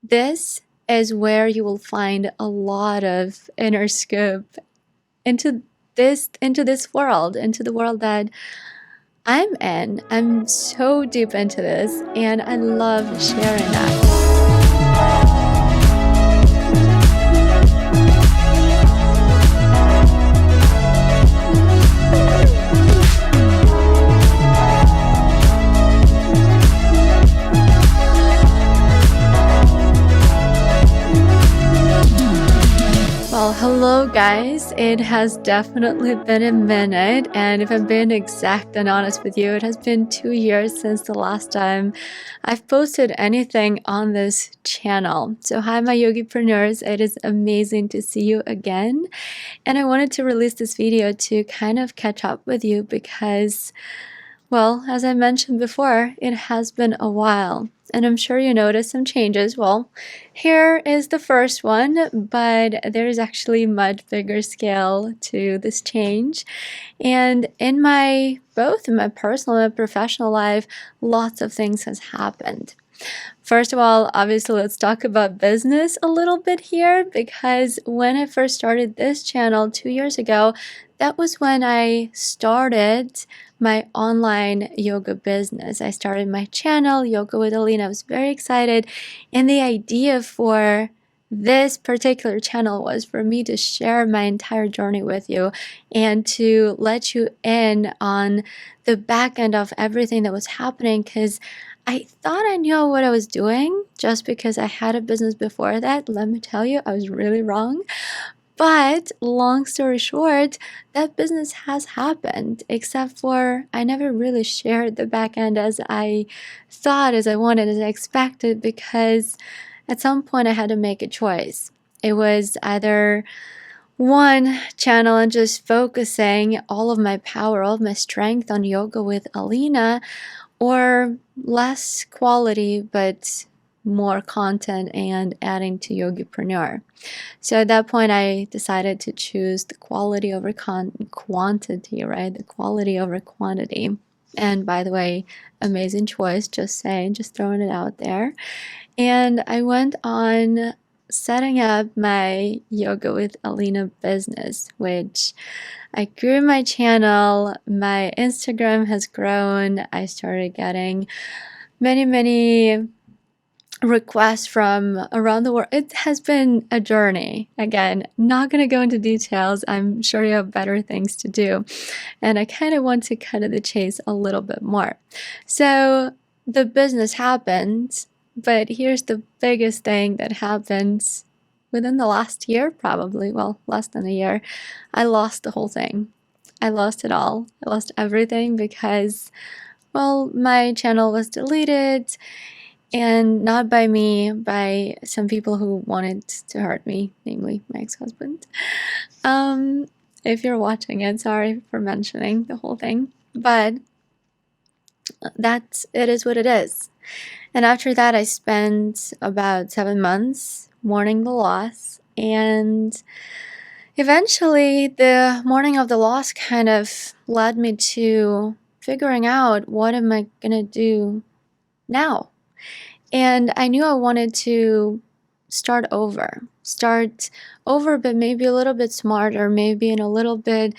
This is where you will find a lot of inner scoop into this world, into the world that I'm in. I'm so deep into this, and I love sharing that. Well, hello guys. It has definitely been a minute, and if I'm being exact and honest with you, it has been 2 years since the last time I've posted anything on this channel. So hi my Yogipreneurs, it is amazing to see you again, and I wanted to release this video to kind of catch up with you because, well, as I mentioned before, it has been a while. And I'm sure you noticed some changes. Well, here is the first one, but there is actually much bigger scale to this change. And in both in my personal and professional life, lots of things has happened. First of all, obviously, let's talk about business a little bit here, because when I first started this channel 2 years ago, that was when I started my online yoga business. I started my channel, Yoga with Alina. I was very excited. And the idea for this particular channel was for me to share my entire journey with you and to let you in on the back end of everything that was happening, because I thought I knew what I was doing just because I had a business before that. Let me tell you, I was really wrong. But long story short, that business has happened, except for I never really shared the back end as I thought, as I wanted, as I expected, because at some point I had to make a choice. It was either one channel and just focusing all of my power, all of my strength on Yoga with Alina, or less quality but more content and adding to Yogipreneur. So at that point I decided to choose the quality over quantity, right? The quality over quantity. And by the way, amazing choice, just saying, just throwing it out there. And I went on setting up my Yoga with Alina business, which I grew my channel, my Instagram has grown, I started getting many requests from around the world. It has been a journey. Again, not going to go into details. I'm sure you have better things to do. And I kind of want to cut to the chase a little bit more. So the business happened, but here's the biggest thing that happened within the last year, probably, well, less than a year. I lost the whole thing. I lost it all. I lost everything because, well, my channel was deleted, and not by me, by some people who wanted to hurt me, namely my ex-husband. If you're watching it, sorry for mentioning the whole thing, but it is what it is. And after that, I spent about 7 months mourning the loss, and eventually the mourning of the loss kind of led me to figuring out, what am I gonna do now? And I knew I wanted to start over, but maybe a little bit smarter, maybe in a little bit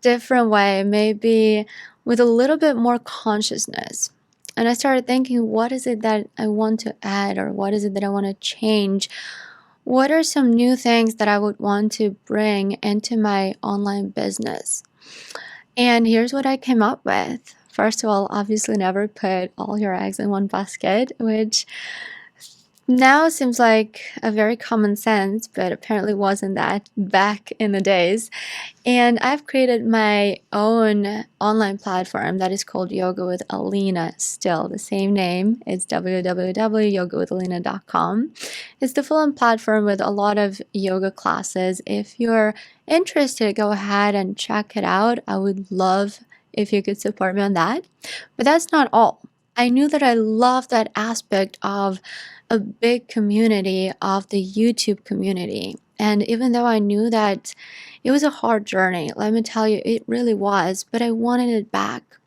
different way, maybe with a little bit more consciousness. And I started thinking, what is it that I want to add, or what is it that I want to change? What are some new things that I would want to bring into my online business? And here's what I came up with. First of all, obviously never put all your eggs in one basket, which now seems like a very common sense, but apparently wasn't that back in the days. And I've created my own online platform that is called Yoga with Alina, still the same name. It's www.yogawithalina.com. It's the full-on platform with a lot of yoga classes. If you're interested, go ahead and check it out. I would love if you could support me on that. But that's not all. I knew that I loved that aspect of a big community, of the YouTube community. And even though I knew that it was a hard journey, let me tell you, it really was, but I wanted it back.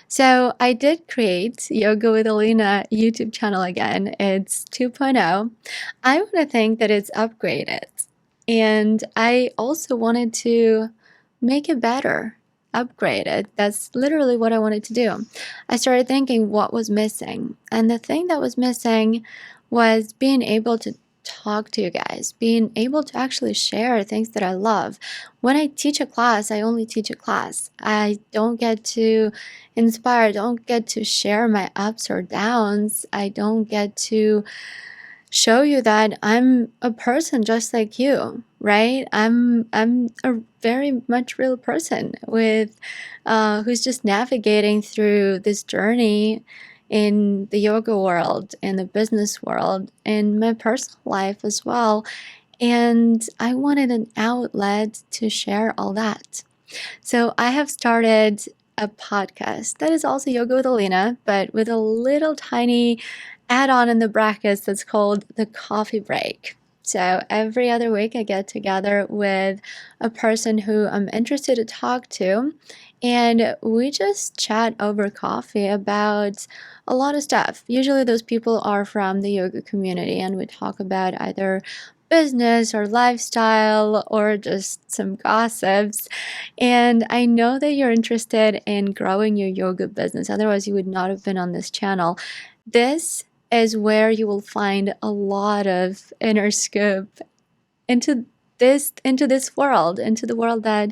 So I did create Yoga with Alina YouTube channel again. It's 2.0. I want to think that it's upgraded. And I also wanted to make it better, upgrade it. That's literally what I wanted to do. I started thinking what was missing. And the thing that was missing was being able to talk to you guys, being able to actually share things that I love. When I teach a class, I only teach a class. I don't get to inspire, don't get to share my ups or downs. I don't get to show you that I'm a person just like you, right? I'm a very much real person with who's just navigating through this journey in the yoga world, in the business world, in my personal life as well. And I wanted an outlet to share all that. So I have started a podcast that is also Yoga with Alina, but with a little tiny add-on in the brackets that's called the coffee break. So every other week I get together with a person who I'm interested to talk to, and we just chat over coffee about a lot of stuff. Usually those people are from the yoga community, and we talk about either business or lifestyle or just some gossips. And I know that you're interested in growing your yoga business. Otherwise, you would not have been on this channel. This is where you will find a lot of inner scoop into this world, into the world that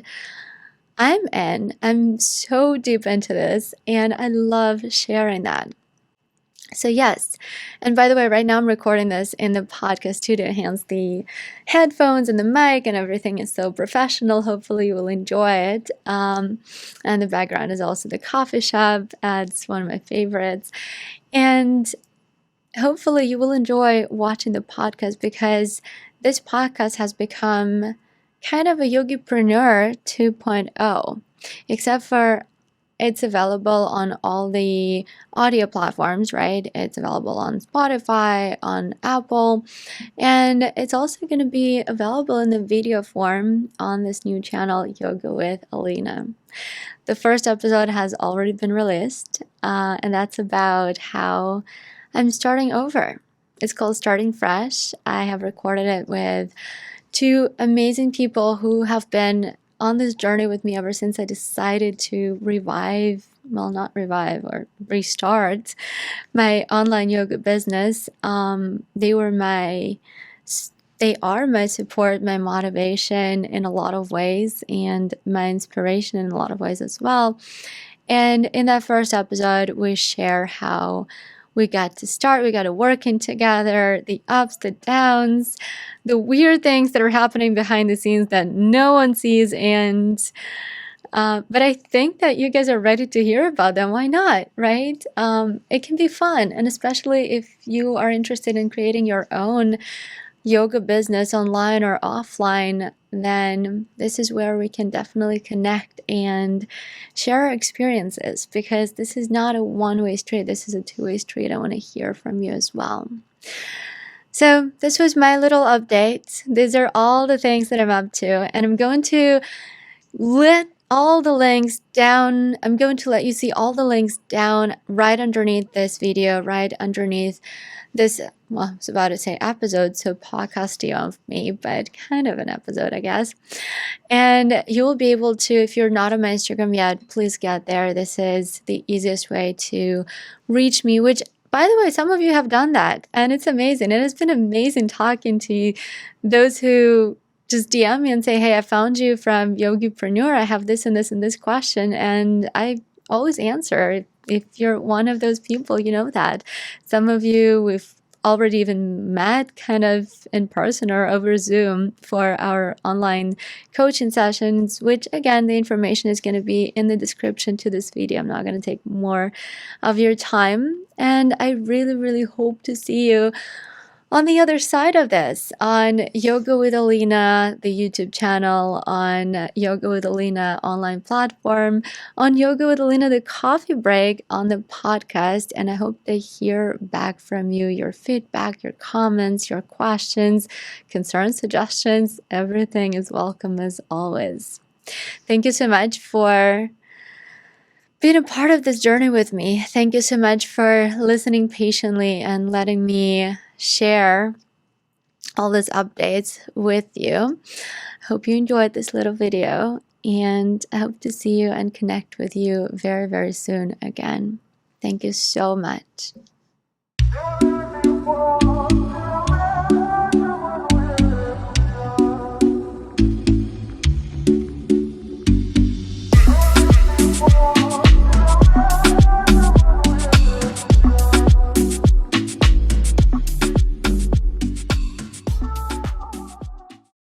I'm in. I'm so deep into this, and I love sharing that. So yes, and by the way, right now I'm recording this in the podcast too to enhance the headphones and the mic, and everything is so professional. Hopefully you will enjoy it. And the background is also the coffee shop. It's one of my favorites. And hopefully you will enjoy watching the podcast, because this podcast has become kind of a Yogipreneur 2.0, except for it's available on all the audio platforms, right? It's available on Spotify, on Apple, and it's also going to be available in the video form on this new channel, Yoga with Alina. The first episode has already been released, and that's about how I'm starting over. It's called Starting Fresh. I have recorded it with two amazing people who have been on this journey with me ever since I decided to restart my online yoga business. They are my support, my motivation in a lot of ways, and my inspiration in a lot of ways as well. And in that first episode, we share how we got to start, we got to working together, the ups, the downs, the weird things that are happening behind the scenes that no one sees. And but I think that you guys are ready to hear about them. Why not, right? It can be fun, and especially if you are interested in creating your own yoga business online or offline, then this is where we can definitely connect and share our experiences, because this is not a one-way street. This is a two-way street. I want to hear from you as well. So this was my little update. These are all the things that I'm up to, and I'm going to let all the links down. I'm going to let you see all the links down right underneath this video, right underneath this, well, I was about to say episode, so podcasty of me, but kind of an episode, I guess. And you will be able to, if you're not on my Instagram yet, please get there. This is the easiest way to reach me, which, by the way, some of you have done that, and it's amazing. It has been amazing talking to those who just DM me and say, hey, I found you from Yogipreneur. I have this and this and this question, and I always answer. If you're one of those people, you know that. Some of you we've already even met kind of in person or over Zoom for our online coaching sessions, which again, the information is going to be in the description to this video. I'm not going to take more of your time. And I really, really hope to see you on the other side of this, on Yoga with Alina, the YouTube channel, on Yoga with Alina online platform, on Yoga with Alina, the coffee break, on the podcast. And I hope to hear back from you, your feedback, your comments, your questions, concerns, suggestions. Everything is welcome as always. Thank you so much for been a part of this journey with me. Thank you so much for listening patiently and letting me share all these updates with you. Hope you enjoyed this little video, and I hope to see you and connect with you very, very soon again. Thank you so much.